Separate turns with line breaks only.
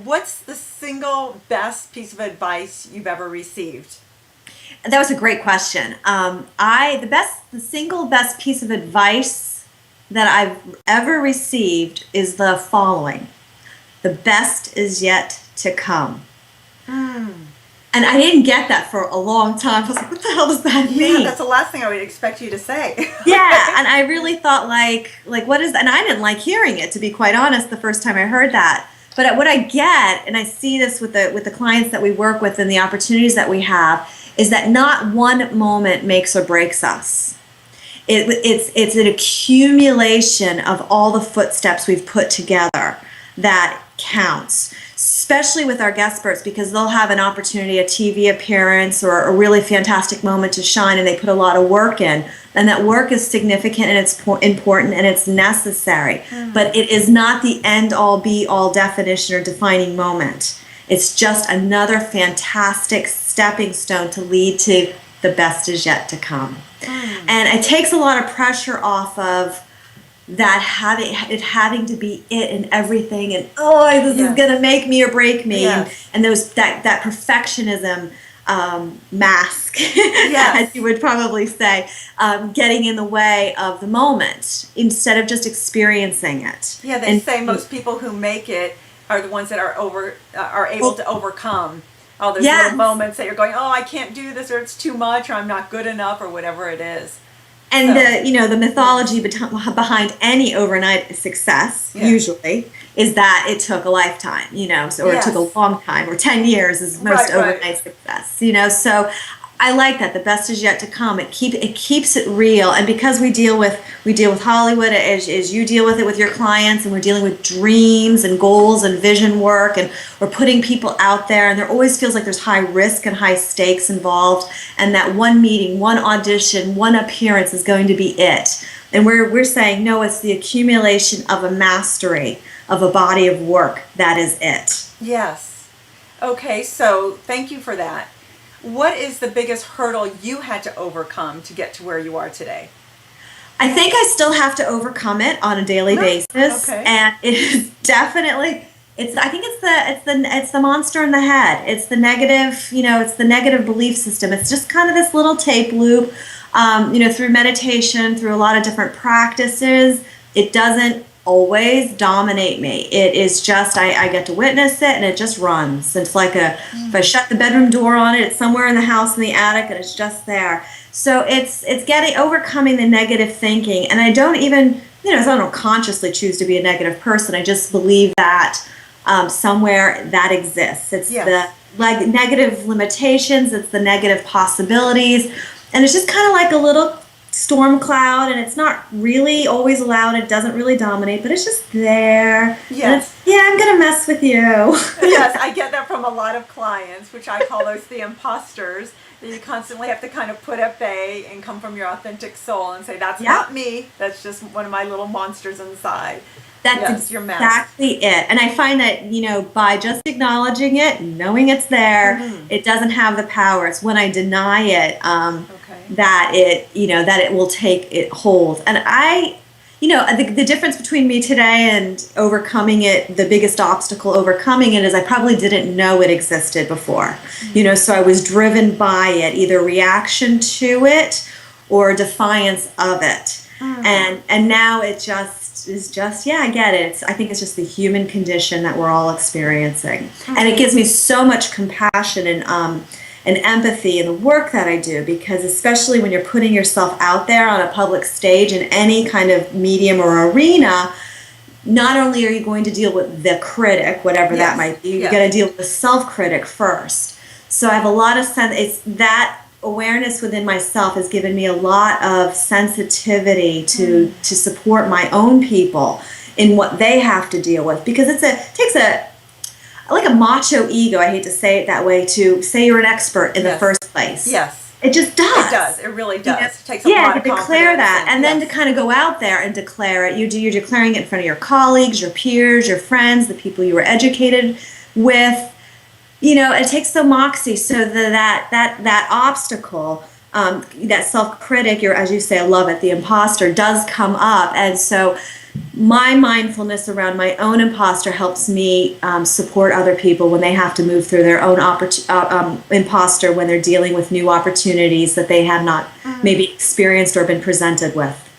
what's the single best piece of advice you've ever received?
That was a great question. The single best piece of advice that I've ever received is the following: the best is yet to come.
Mm.
And I didn't get that for a long time. I was like, what the hell does that
Yeah,
mean?
that's the last thing I would expect you to say.
Yeah, and I really thought like what is, and I didn't like hearing it, to be quite honest, the first time I heard that. But what I get, and I see this with the clients that we work with and the opportunities that we have, is that not one moment makes or breaks us. It's an accumulation of all the footsteps we've put together that counts, especially with our guest experts, because they'll have an opportunity, a TV appearance or a really fantastic moment to shine, and they put a lot of work in. And that work is significant and it's important and it's necessary. But it is not the end all be all definition or defining moment. It's just another fantastic stepping stone to lead to the best is yet to come. And it takes a lot of pressure off of that having to be it and everything, and this is gonna make me or break me, and those that perfectionism mask, as you would probably say, getting in the way of the moment instead of just experiencing it.
Yeah, they say most people who make it are the ones that are able to overcome all those little moments that you're going, I can't do this, or it's too much, or I'm not good enough, or whatever it is.
And the mythology behind any overnight success usually is that it took a lifetime, or it took a long time, or 10 years is most overnight success, So I like that. The best is yet to come. It keeps it real, and because we deal with Hollywood as you deal with it with your clients, and we're dealing with dreams and goals and vision work, and we're putting people out there, and there always feels like there's high risk and high stakes involved, and that one meeting, one audition, one appearance is going to be it. And we're saying no, it's the accumulation of a mastery of a body of work that is it.
Yes. Okay, so thank you for that. What is the biggest hurdle you had to overcome to get to where you are today?
I think I still have to overcome it on a daily basis, and it is definitely. I think it's the monster in the head. It's the negative. It's the negative belief system. It's just kind of this little tape loop. Through meditation, through a lot of different practices, it doesn't always dominate me. It is just I get to witness it, and it just runs. It's like if I shut the bedroom door on it, it's somewhere in the house in the attic, and it's just there. So it's overcoming the negative thinking, and I don't even I don't consciously choose to be a negative person. I just believe that somewhere that exists. It's the negative limitations. It's the negative possibilities, and it's just kind of like a little storm cloud, and it's not really always loud. It doesn't really dominate, but it's just there.
Yes.
I'm gonna mess with you.
Yes, I get that from a lot of clients, which I call those the imposters, that you constantly have to kind of put at bay and come from your authentic soul and say, that's not me. That's just one of my little monsters inside.
That's exactly it. And I find that, by just acknowledging it, knowing it's there, it doesn't have the power. It's when I deny it, that it will take it hold. And the difference between me today and overcoming it, the biggest obstacle overcoming it, is I probably didn't know it existed before. So I was driven by it, either reaction to it or defiance of it. And now it just is just, I get it. I think it's just the human condition that we're all experiencing. And it gives me so much compassion and empathy in the work that I do, because especially when you're putting yourself out there on a public stage in any kind of medium or arena, not only are you going to deal with the critic, whatever that might be, you're going to deal with the self-critic first. So I have a lot of sense. It's that awareness within myself has given me a lot of sensitivity to support my own people in what they have to deal with, because it takes a macho ego, I hate to say it that way, to say you're an expert in the first place. Yes. It just does.
It does. It really does. It takes a lot of confidence.
To declare that, and then to kind of go out there and declare it. You're declaring it in front of your colleagues, your peers, your friends, the people you were educated with. It takes the moxie, so that obstacle, that self-critic, as you say, I love it, the imposter, does come up. And so my mindfulness around my own imposter helps me support other people when they have to move through their own imposter when they're dealing with new opportunities that they have not maybe experienced or been presented with.